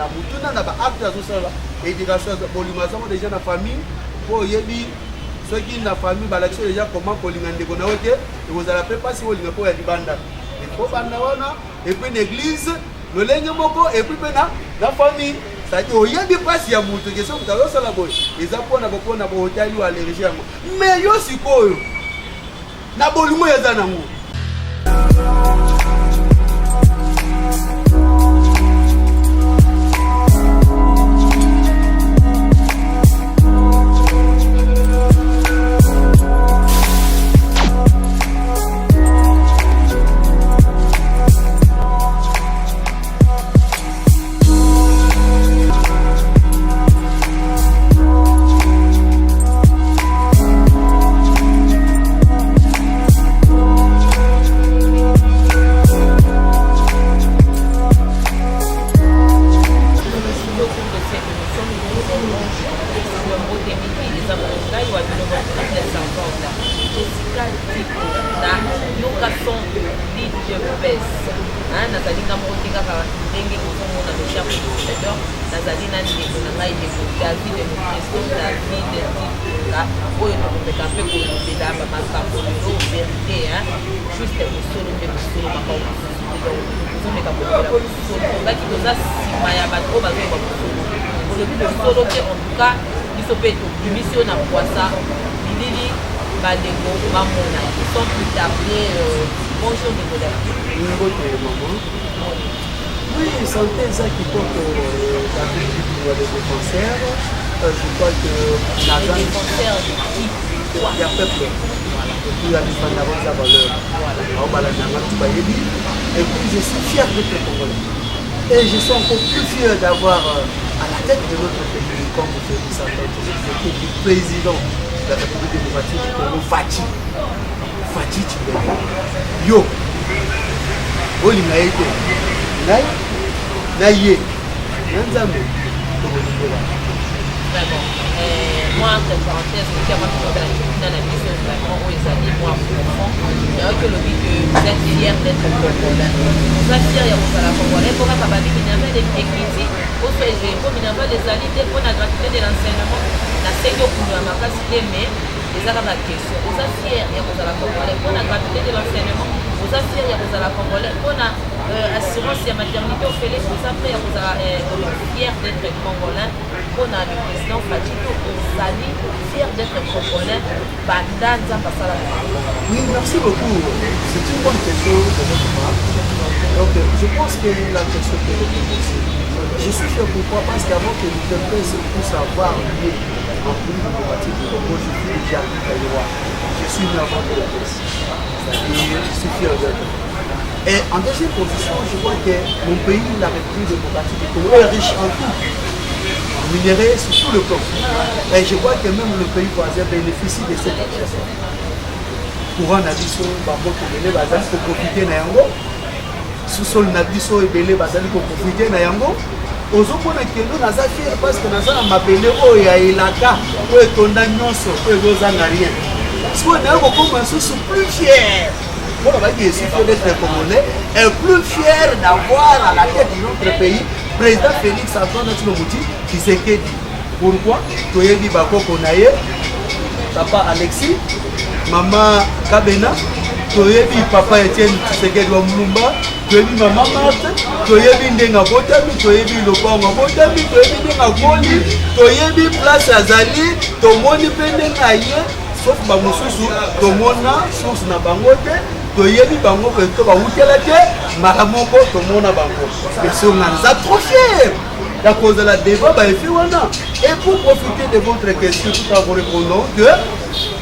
na mutuna na ba acte azosala éducation bolimo azango déjà na famille po yebi soki na famille balakisi déjà comment kolinga ndeko na oke ekozala pe pasi olinga po ya libanda po banda wana et puis l'église lolenge moko et puis pe na famille c'est-à-dire oyebi pasi ya mutu ke soki tazosala boye eza mpona bopona bootali wa allergie yango mais yo sikoyo na bolimo yaza nango. Oui, santé ça qui porte la politique pour les défenseurs. Je crois que la grande il y a peuple. Et puis il y a des fandaros à valeur. Et puis je suis fier d'être congolais. Et je suis encore plus fier d'avoir à la tête de notre pays, comme vous avez dit ça, le président de la République démocratique du Congo, Fatou Tchibeli. Yo, Olinga ete, Naye, Nanzambe, vraiment. Moi, entre parenthèses, je tiens à dire que la mission vraiment où ils allaient, moi, profond, il y a que le but de vous êtes fiers d'être congolais. Vous êtes fiers d'être congolais. Pour que Babi Minamba des critiques, pour que les Minamba des alliés, pour la gratuité de l'enseignement, la sécurité pour la capacité, mais les arabes à question. Vous êtes fiers d'être congolais pour la gratuité de l'enseignement. Vous êtes fiers d'être congolais pour la assurance et maternité au Félix. Vous êtes fiers d'être congolais pour le président Fatou. Vous êtes fiers d'être congolais. Oui, merci beaucoup. C'est une bonne question de votre part. Donc, je pense que la question que vous posez, je suis fier pourquoi? Parce qu'avant que les Tempés se puissent avoir lié en plus de démocratique du Congo, je suis déjà roi. Je suis né avant de l'Église. C'est-à-dire, je suis fier d'être. Et en deuxième position, je vois que mon pays, la République démocratique du Congo, est riche en tout. Minéré sur tout le plan. Et je vois que même le pays voisin bénéficie de cette richesse. Courant Nabiso, Bambo Kébélé, Bazali, pour profiter de Yango. Sous-sol Nabiso et Bélé, Bazali, pour profiter de Yango. Aux autres, nous sommes fiers parce que nous avons appelé Oyaïlaka, Oyetonda Nyonso, Oyozangarien. Parce qu'on a commencé à être plus fiers. Bon, on va dire, c'est fier d'être congolais et plus fier d'avoir à la tête de notre pays président Félix Antoine Tshisekedi qui s'est dit. Pourquoi? Toyebi Bakoko Naye, papa Alexis, maman Kabena, toyebi papa Etienne Tshisekedi wa Mulumba, toyebi maman Marthe, toyebi Ndenga Botami, toyebi Lokonga Botami, toyebi Ndenga Koli, toyebi Place Azali, tomoni Ndenga Ye, sauf Bamosusu, tomona source na bangote. Toyebi bango pe to ba wutela te makamoko to mona bango mais si on a trop fier à cause de la débat ba efi wana et pour profiter de votre question tout en vous répondant que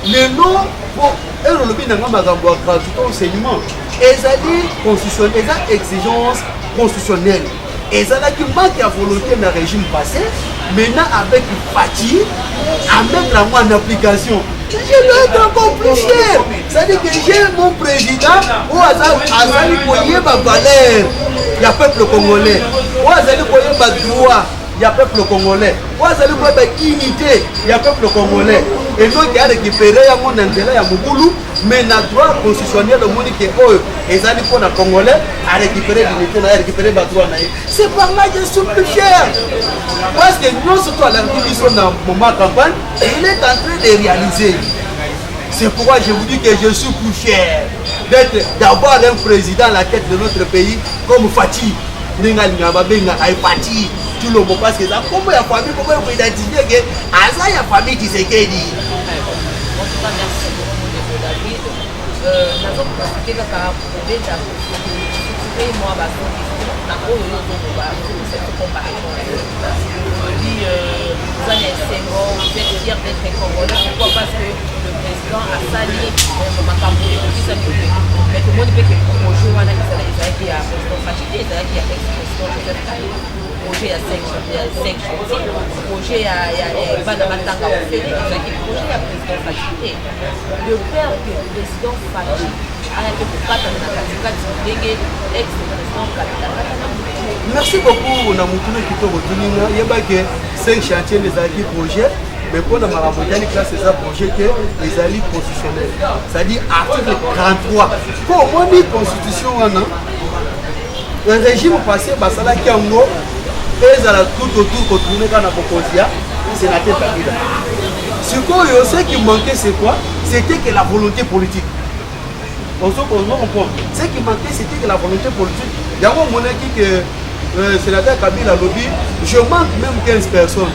les noms pour le lobby nanga makambo gratuité enseignement ezali constitutionnel ezali exigence constitutionnelle ezalaki manque à volonté dans le régime passé maintenant avec Fati à mettre la en application. Je dois être encore plus fier. C'est-à-dire que j'ai mon président où Azali Koye ma valeur, il y a peuple congolais. Où Azali Koye ma droit, il y a peuple congolais. Vous allez voir unité, il y a peuple congolais. Et donc, il y a récupéré un monde intérêt à Mougoulou, mais il y a droit constitutionnel de monde qui est eux. Et ça, il faut les Congolais à récupérer l'unité, à récupérer le droit. C'est par là que je suis plus fier. Parce que nous, surtout à l'article, dans le moment de campagne, il est en train de réaliser. C'est pourquoi je vous dis que je suis plus fier d'avoir un président à la tête de notre pays comme Fatih. Fatih. Tout le monde, parce que ça, comment il y a famille, comment il faut identifier que Asa, il y a famille qui s'est dit. En tout cas, merci beaucoup, M. David. Nous avons profité de la comparaison. Moi, cette comparaison. Vous êtes fiers d'être congolais. Pourquoi? Parce que le président a sali mais tout le monde peut que le projet qui a président fatigué, qui a ex-président Joseph Kaye. Projet à 5 chantiers, projet à Banamatanga au Félix, projet à président fatigué. Le père du président fatigué a été pour ex-président Kabila. Merci beaucoup, Namoutouné Kito Rotunina. Il y a 5 chantiers des alliés projets, mais pour la Marabotani classe, c'est un projet que les alliés constitutionnels. C'est-à-dire article 33. Pour moi, la constitution, le régime passé, Basala Kiango, et ça a tout autour retourné dans la Bokosia, sénateur Kabila. Ce qui manquait, c'est quoi? C'était que la volonté politique. On se comprend. Ce qui manquait, c'était que la volonté politique. Il y a un moment que le sénateur Kabila lobby, je manque même 15 personnes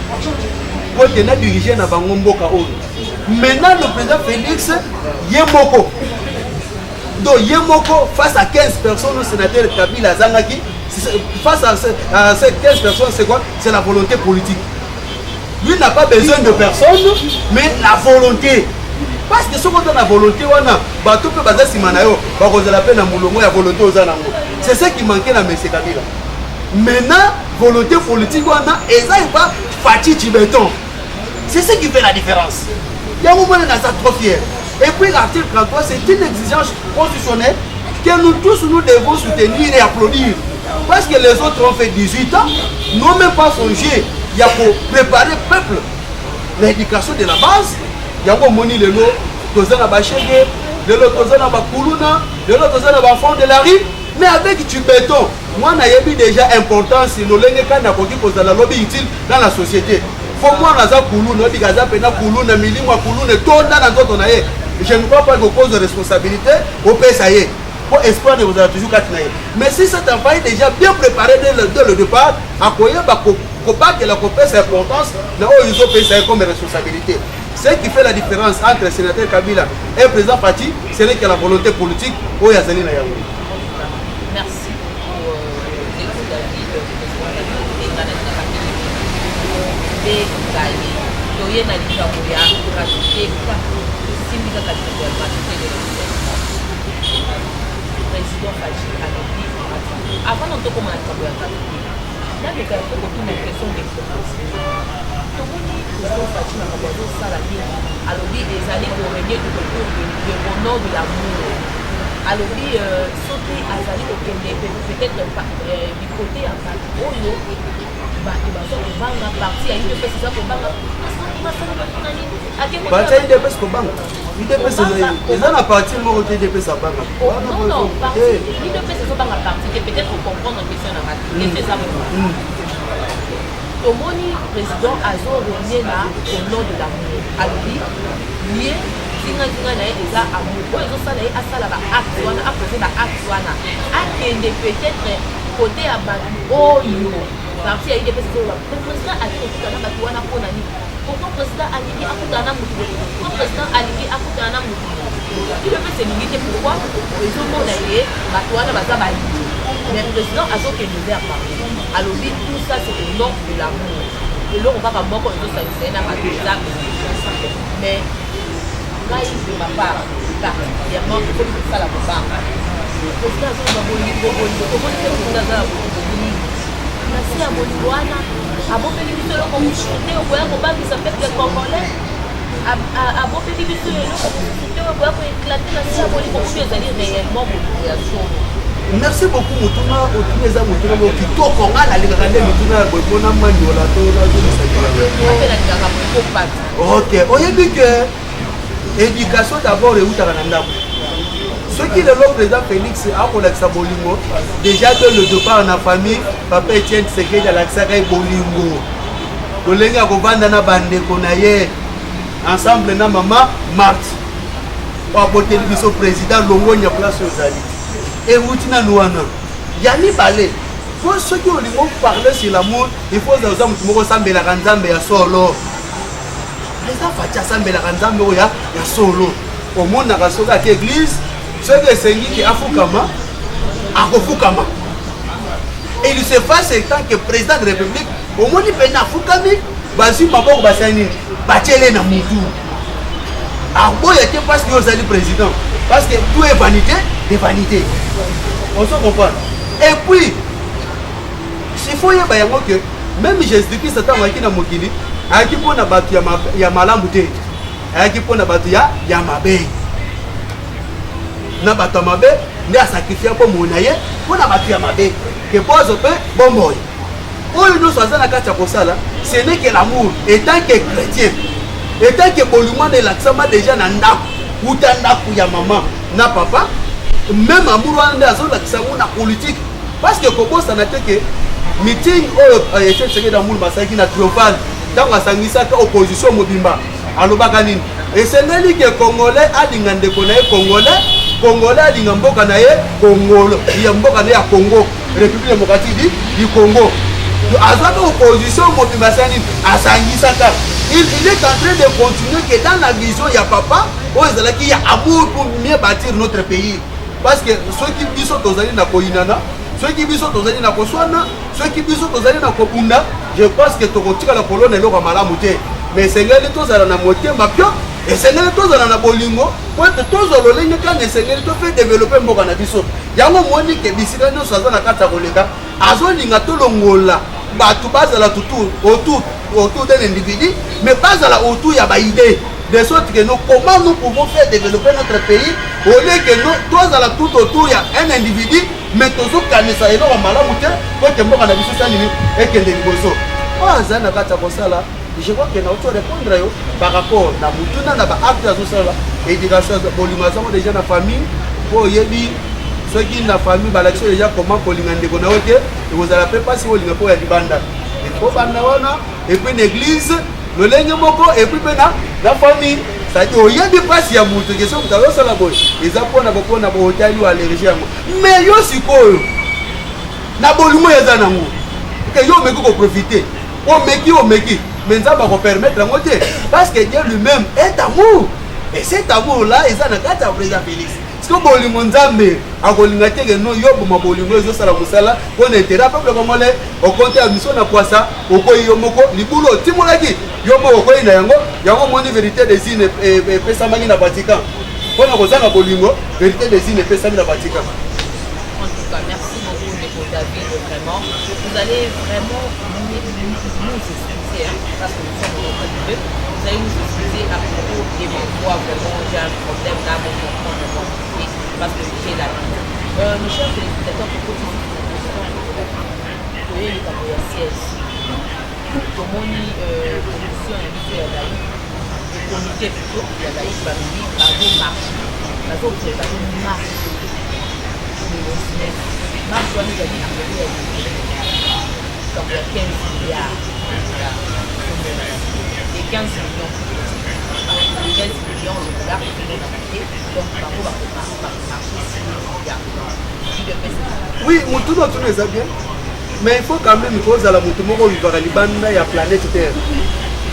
pour tenir diriger dans Bangomboka. Maintenant, le président Félix Yemoko. Donc Yemoko, face à 15 personnes, le sénateur Kabila Zangaki, face à ces 15 personnes, c'est quoi? C'est la volonté politique. Lui n'a pas besoin de personne, mais la volonté. Parce que ce qu'on a la volonté, c'est ce qui manquait dans M. Kabila. Maintenant, volonté politique, et ça, il va fatiguer Tibeton. C'est ce qui fait la différence. Il y a un moment où on est trop fiers. Et puis l'article 33, c'est une exigence constitutionnelle que nous tous nous devons soutenir et applaudir. Parce que les autres ont fait 18 ans, n'ont même pas songé. Il y a pour préparer le peuple. L'éducation de la base, il y a un moni de l'eau, tozana bachege, de l'eau tozana bakuluna, de l'eau tozana bafond de la rue. Mais avec du béton, moi j'ai déjà importance si nous l'avons quand on a la lobby utile dans la société. Faut moi on a kuluna, on a gaza pena kuluna, milima kuluna, tout dans notre naïe. Je ne crois pas que cause de responsabilité, au pays ça y est. Pour espoir de vous avoir toujours quatre naïe. Mais si cet enfant est déjà bien préparé dès le départ, à quoi il y a que la compétence importance, là où ils ont payé ça comme responsabilité. Ce qui fait la différence entre le sénateur Kabila et le président Fatih, ce n'est que la volonté politique où il y a Zali Nayaoui. Merci pour l'écoute David, président Fatih a dit avant de commencer il y a des question de tout le monde président Fatih n'a pas besoin de ça alors des années pour régner du retour de nom de l'amour alors sauter à Zali au Kenya peut-être du côté à Oyo banga parti à une personne pour banga parti à une personne pour banga il y a la partie où il y a sa banga non parti il y a personne banga parti peut-être pour comprendre la question à et c'est ça Tomoni président Azo revient là au nom de l'amour alors lié tinga na eza amour ko ezo sala a sala ba acte wana a poser ba acte wana akende peut-être côté à batu oyo parti ya IDPS le président a dit que na batu wana pona ni pourquoi président alingi akutana mutu pourquoi président alingi akutana mutu il peut se limiter pourquoi ezo mona ye batu wana baza ba mais président Azo que nous a parlé alors tout ça c'est au nom de l'amour et là on va pas moko ezo sala na batu mais de ma part, particulièrement, il faut que ça la prépare. Merci à Bolivouana, à bon pays du seul comme chuté au bois combat qui s'appelle le Congolais, à bon pays du seul comme chuté au bois pour éclater la scie à Bolivouana, pour aller réellement pour la population. merci beaucoup mutuna otuneza mutuna mo kitoko ngala lingakande mutuna boyona mandi wala to na zo ok oyebi que éducation d'abord eutaka na ndako soki lelo président Félix akolakisa bolingo déjà de le départ na famille papa Etienne Tshisekedi alakisaka bolingo lolenge akovanda na bandeko na ye ensemble na mama Marthe apoteli biso président longonya place ozali euti na wana ya mibale po soki olingo parler sur l'amour il faut oza mutu moko osambelaka nzambe ya solo eza fati asambelaka nzambe oyo ya solo omonaka soki ake église soki esengi ke afukama akofukama et il se fasse tant que président de république omoni pene afukami bazwi maboko basali nini batiele na mutu aboya te parce que ozali président parce que tout est vanité de vanité on se comprend et puis s'il faut yeba yango que même Jésus-Christ ntango ayaki na mokili ayaki mpona bato ya malamu te ayaki mpona bato ya mabe na bato ya mabe nde asakrifie mpo mona ye mpona bato ya mabe ke pozo mpe bomboye oyo nyonso aza na kati ya kosala ce n'est que l'amour étant que chrétien étant que bolingo na elakisama déjà na ndako uta ndako ya mama na papa même amour wana nde azolakisa yango na politique parce que kobosana te ke meeting oyo Etienne Tshisekedi amour basalaki na triomphal ntango asangisaka opposition mobimba alobaka nini esengeli ke congolais alinga ndeko na ye congolais alinga mboka na ye congolo ya mboka na ye ya Congo république démocratique du Congo azwaka opposition mobimba asali nini asangisaka il est en train de continuer que dans la vision ya papa oyo ezalaki ya amour pour mieux bâtir notre pays parce que soki biso tozali na koyinana soki biso tozali na koswana soki biso tozali na kobunda je pense que tokotikala kolona eloko malamu te mais esengeli tozala na motema pio esengeli tozala na bolingo po ete tozwa lolenge kanga esengeli tofe développer mboka na biso yango moni ke bisika nyonso aza na kati ya koleka azolinga tolongola bato bazala autour d'un individu mais bazala autour ya baidée de sorte que nous comment nous pouvons faire développer notre pays au lieu que nous tozala tout autour ya un individu mais tozokanisa eloko malamu te po ete mboka na biso salini ekende liboso oyo aza na kati ya kosala je crois que na auto répondre yo par rapport na mutuna na baacte azosala éducation bolingo azango déjà na famille po oyebi soki na famille balakisi déjà comment kolinga ndeko na yo te ekozala mpe mpasi olinga mpo ya libanda efo banda wana epuis na église lolenge moko epuis mpe na famille c'est-à-dire oyebi mpasi ya moto ke soki tazosala boye eza mpona bootali o allergie yango mais yo sikoyo na bolingo eza nango ke yo omeki koprofite omeki mais nzambe akopermettre yango te parce que Dieu lui-même est amour et cet amour là eza na kati ya président Félix siko bolingo nzambe akolinga te ke no yo boma bolingo ezosala mosala mpona intérêt peuple congolais okonte ya mission na kwasa okoyi yo moko libulu otimolaki yo moko okoyi na yango moni vérité des signes epesamaki na Vatican mpona kozanga bolingo vérité des signes epesami na Vatican. En tout cas, merci beaucoup Ndeko David, vraiment. Vous allez vraiment nous expliquer, parce que nous sommes au milieu, vous allez nous expliquer à propos des voix, vraiment, j'ai un problème là, mon comprendre, vraiment, parce que j'ai la vie. Mes chers téléspectateurs, pour continuer cette question, il y a le siège. Comment on dit, commission et mission à la le comité plutôt, il y a la famille, bateau marche. Bateau préparé marche. Marche, on nous a dit que il y a 15 milliards. Et 15 millions. Les 15 millions de dollars que nous avons acheté, donc par contre, on va marcher 6 milliards. Oui, tout est bien. Mais il faut quand même que la mutumoko vivra libanda ya planète Terre.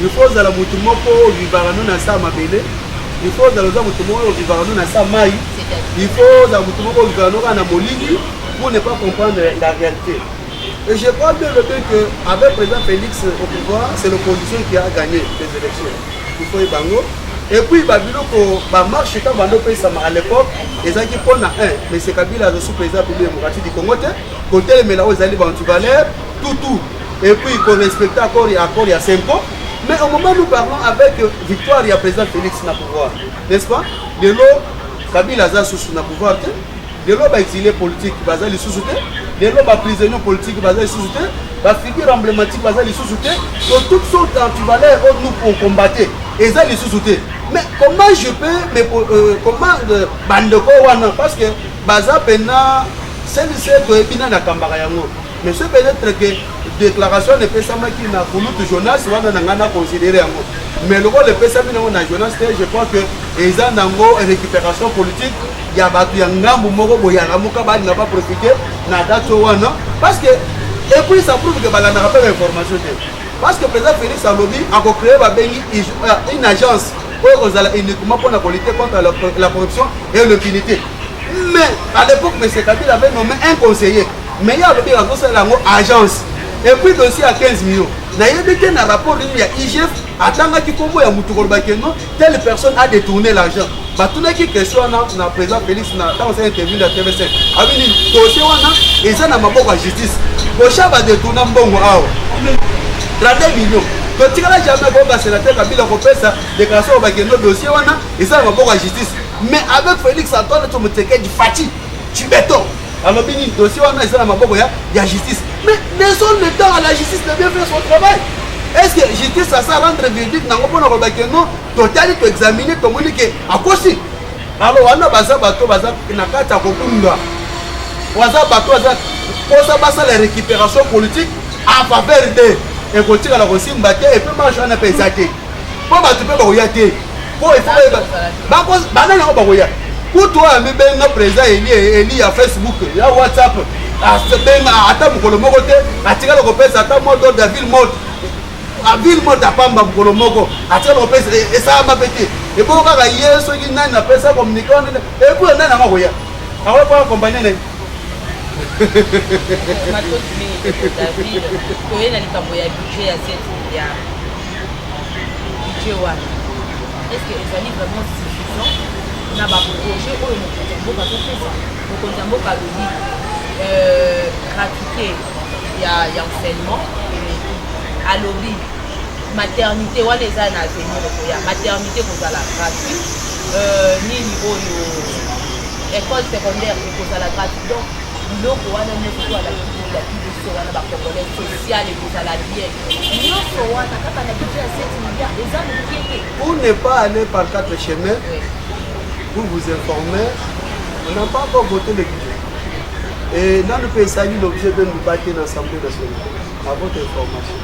Il faut que la mutumoko vivra na sa mabele. Il faut que la mutumoko vivra na sa mai. Il faut que la mutumoko vivra na molini pour ne pas comprendre la réalité. Et je crois bien le fait qu'avec le président Félix au pouvoir, c'est l'opposition qui a gagné les élections. Il faut y bango. Et puis, Babiloko, marche quand Bando Pessama à l'époque, ils ont dit qu'on a un, mais c'est Kabila, le sous-président démocratique du Congo, côté les mélanges, ils allaient bantu valeur, tout. Et puis, il faut respecter accord, il y a 5 ans. Mais au moment où nous parlons avec victoire, il y a président Félix na pouvoir. N'est-ce pas? De l'eau, Kabila a sous na pouvoir. les lois exilés politiques baza les sous-soutés, les lois prisonniers politiques baza les sous-soutés, la figure emblématique baza les sous-soutés, donc toutes sortes d'antivaleurs nous pour combattre et ça les sous-soutés. Mais comment je peux comment bandeko wana parce que baza pena c'est de bina na kambara yango. Mais c'est peut-être que déclaration ne peut pas qui n'a pas Jonas wana na considérer yango. Mais le rôle de PSM na Jonas je crois que ils ont une récupération politique. Il y a batu yangambu moko boyanga muka ba n'a pas profité na date wana parce que et puis ça prouve que bala n'a pas d'information parce que le président Félix Alobi a créé une agence pour uniquement pour la lutter contre la corruption et l'impunité. Mais à l'époque M. Kabila avait nommé un conseiller mais il y a une agence et puis dossier à 15 millions. Il y a un rapport de l'IGF attendant qu'il y ait telle personne a détourné l'argent. Il y a une question dans le président Félix dans une interview de TV5. Il y a un dossier qui est dans la justice. Kocha va détourner 32 millions. Donc tu n'as jamais vu un sénateur Kabila faire sa déclaration au dossier et ça va la justice. Mais avec Félix Antoine, tu me dis Fati, tu béton. Alors, le dossier, il y a justice. Mais laissons le temps à la justice de bien faire son travail. Est-ce que justice, ça rendre verdict dans le non, total, tu examiner, tu montres que à quoi si. Alors, on a baza bateau, baza, nakata kokunga. Waza bateau, waza, pour ça, la récupération politique en faveur de. Et continue à la Russie, et puis moi, j'en ai pas exaté. Pour tu peux pas y pour il faut. Banane, on va y pour toi, je suis président Eli à Facebook, il y a WhatsApp, à Kolomoko, à Tigalo Lopez, à Tamodo, à Villemont, à Villemont, à Pamba, Kolomoko, à Tigalo Lopez, et ça m'a pété. Et pour qu'on aille, ceux qui n'ont pas ça communiquer, et pour un an, on va y aller. On va pas accompagner. Est-ce que les amis vraiment suffisants na ba projet oyo mokonzi mboka alobi gratuité ya enseignement alobi maternité wana eza na avenir ya maternité kozala gratuit nini oyo école secondaire ekozala gratuit donc biloko wana nyonso to alaki biso wana bacongolais social ekozala bien nyonso wana kaka na budget ya 7 milliards eza mokie te. Pour ne pas aller par quatre chemins, pour vous informer, on n'a pas encore voté le budget. Et dans le pays, ça y est l'objet de nous battre dans l'Assemblée nationale. À votre information.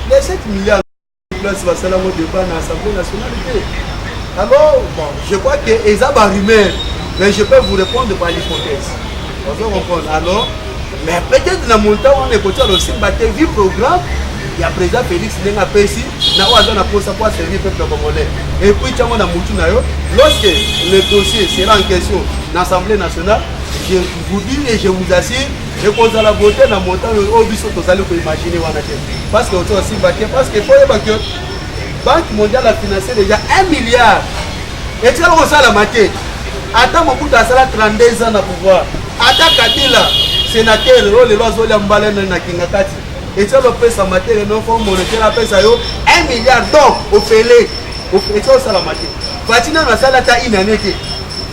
Les 7 milliards de places va se débat dans l'Assemblée nationale. Alors, bon, je crois que les rumeurs, mais je peux vous répondre par l'hypothèse. Vous comprenez? Alors, mais peut-être dans mon temps, on est côté aussi battre vu programme. Il y a président Félix Nenga Pessi, na oazo na posa pour servir le peuple congolais. Et puis tiens na mutu na yo, lorsque le dossier sera en question dans l'Assemblée nationale, je vous dis et je vous assure, je pose à la beauté dans mon temps au biso tozali ko imaginer wana te. Parce que auto aussi battre parce que faut que Banque mondiale a financé déjà 1 milliard. Et tu as le ça la matière. Attends mon bout à ça 32 ans à pouvoir. Attends Kabila, sénateur, le loiseau la mbale na kingakati. Et tu as le pèse en matière non fonds monétaire la pèse à 1 milliard donc au félé. Au fait ça la matière. Fatina na sala ta inanete.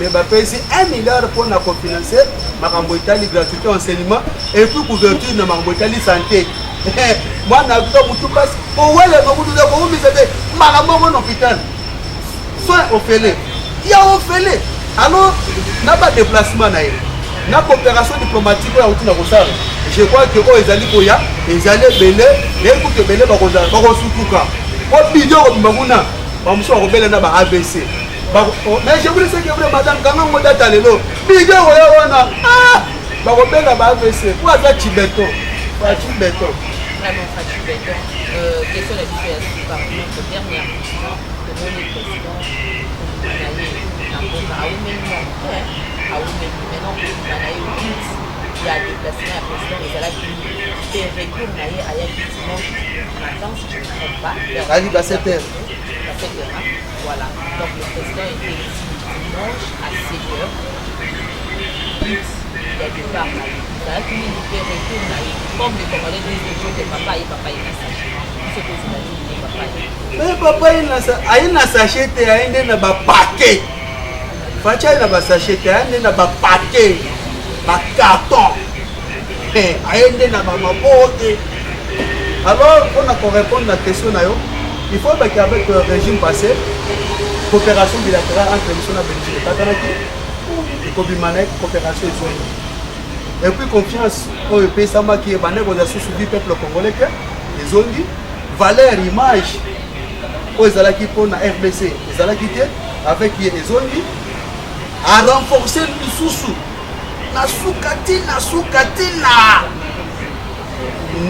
Mais bah pèse 1 milliard pour na cofinancer makambo itali gratuité enseignement et puis couverture na makambo itali santé. Moi na to mutu passe pour wele no mutu de ko mi sete makambo mon hôpital. Soin au félé. Il y a au félé. Alors n'a pas déplacement na na coopération diplomatique ya outina kosala. Je crois que oh ezali koya ezali belé et pour que belé ba kozala ba kosutuka o bidio ko mbanguna ba muso ko belé na ba ABC mais je voulais que vraiment madame kanga ngoda talelo bidio ko ya wana ba ko belé ba ABC pour avoir Tibeto vraiment Fati Beton question de situation par notre dernière question de mon président il y a des déplacements à président et là qui fait retour à Yaki dimanche matin, si je ne me trompe pas. À 7h. À 7h, voilà. Donc le président était ici dimanche à 7h. Il y a des parts à l'hôpital. Tout le monde fait retour comme les Congolais disent les jours de papa et sachet. Ce que vous avez dit, papa. Mais papa, il n'a sachet, il a un paquet. Fatia na basachet ayende na bapake bacarton ayende na bamabote. Alors pour répondre à la question il faut qu'avec le régime passé coopération bilatérale entre la Belgique et Tatanaki et Kobimanek coopération et puis confiance au pays Sama qui est bandé aux associations du peuple congolais que les ont dit valeur image aux Zalaki pour la RBC les Zalaki avec les ont dit à renforcer le sous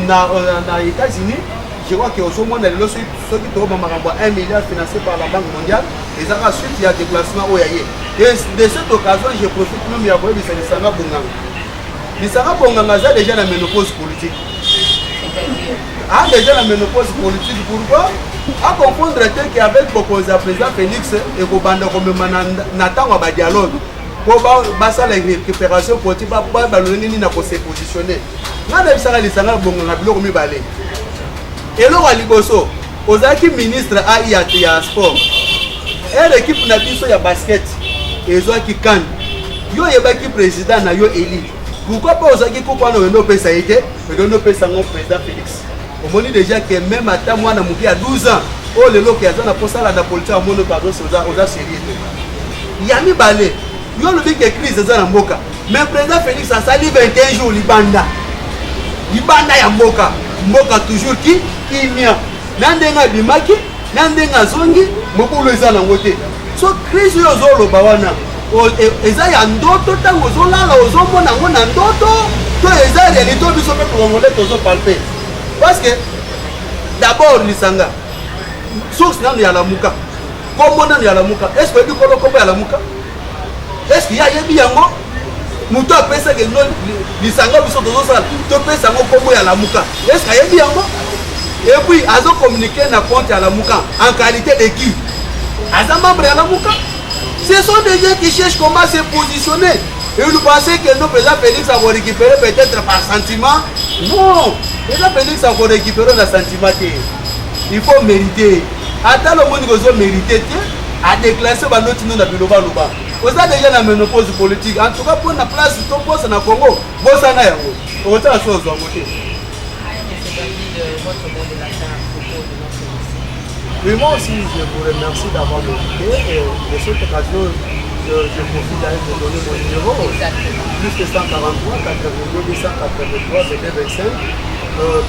na États-Unis. Je crois que au moins ceux qui trouvent 1 milliard financé par la Banque mondiale, et ça suite il y a déplacement au Yaye. Et de cette occasion, je profite même à voir les Sanga Bonganga. Les Sanga Bonganga a déjà la ménopause politique. A déjà la ménopause politique. Pourquoi? À comprendre qu'avec le président Félix et Kobanda comme Nathan à dialogue pour basa la récupération politique pour baloni na se positionner. Nana bisala les Sanga Bonganga biloko mi balé. Et là, Liboso, aux ministres à sport, et l'équipe n'a dit ya basket, et ils ont qui can, yo qui président na yo élite. Pourquoi pas aux qui coupent nos pesa été, mais nos pesa mon président Félix. Au moment déjà que même à ta moi na mouki à 12 ans, oh le lot qui a dans la poste à la politique à mon pardon aux sérieux. Yami balé, yo le dit que crise dans la moka, mais président Félix a sali 21 jours libanda ya moka. Mboka toujours qui kimia nandenga bimaki nandenga zongi mokolo eza na ngote so crise yo zolo bawana eza ya ndoto tango zolala ozomona ngo na ndoto to eza réalité biso pe congolais tozo palper parce que d'abord lisanga source nanu ya lamuka kombo nanu ya lamuka est-ce que bi kolo kombo ya lamuka est-ce qu'il y a yebi yango muto apesa que non lisanga biso tozosala topesa ngo kombo ya lamuka est-ce qu'il y a yebi yango et puis azo communiquer na compte ya lamuka en qualité de qui aza membre ya lamuka. Ce sont des gens qui cherchent comment se positionner et vous pensez que le président Félix a récupéré peut-être par sentiment. Non, le président Félix a récupéré le sentiment. Il faut mériter attends le monde que mériter à déclasser banoti non na biloba loba. Vous avez déjà la ménopause politique. En tout cas, pour la place, ton poste na Congo, bon ça n'a yango. On t'a chose à côté. Oui, moi aussi, je vous remercie d'avoir invité et de cette occasion, je profite d'aller vous donner mon numéro. Plus que 143, 82, 283, 25.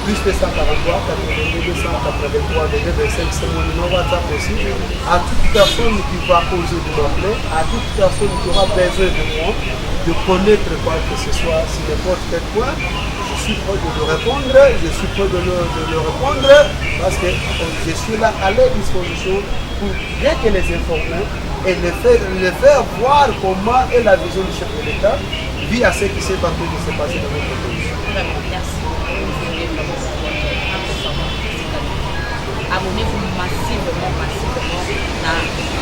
Plus que 143, 82, 283, 25. C'est mon numéro WhatsApp aussi. À toute personne qui va oser de m'appeler, à toute personne qui aura besoin de moi, de connaître quoi que ce soit, si n'importe quel point, je suis prêt de le répondre, je suis prêt de le répondre parce que je suis là à leur disposition pour bien que les informer et les faire voir comment est la vision du chef de l'État vit à ce qui s'est en train de se passer dans notre pays. Merci. Abonnez-vous massivement à la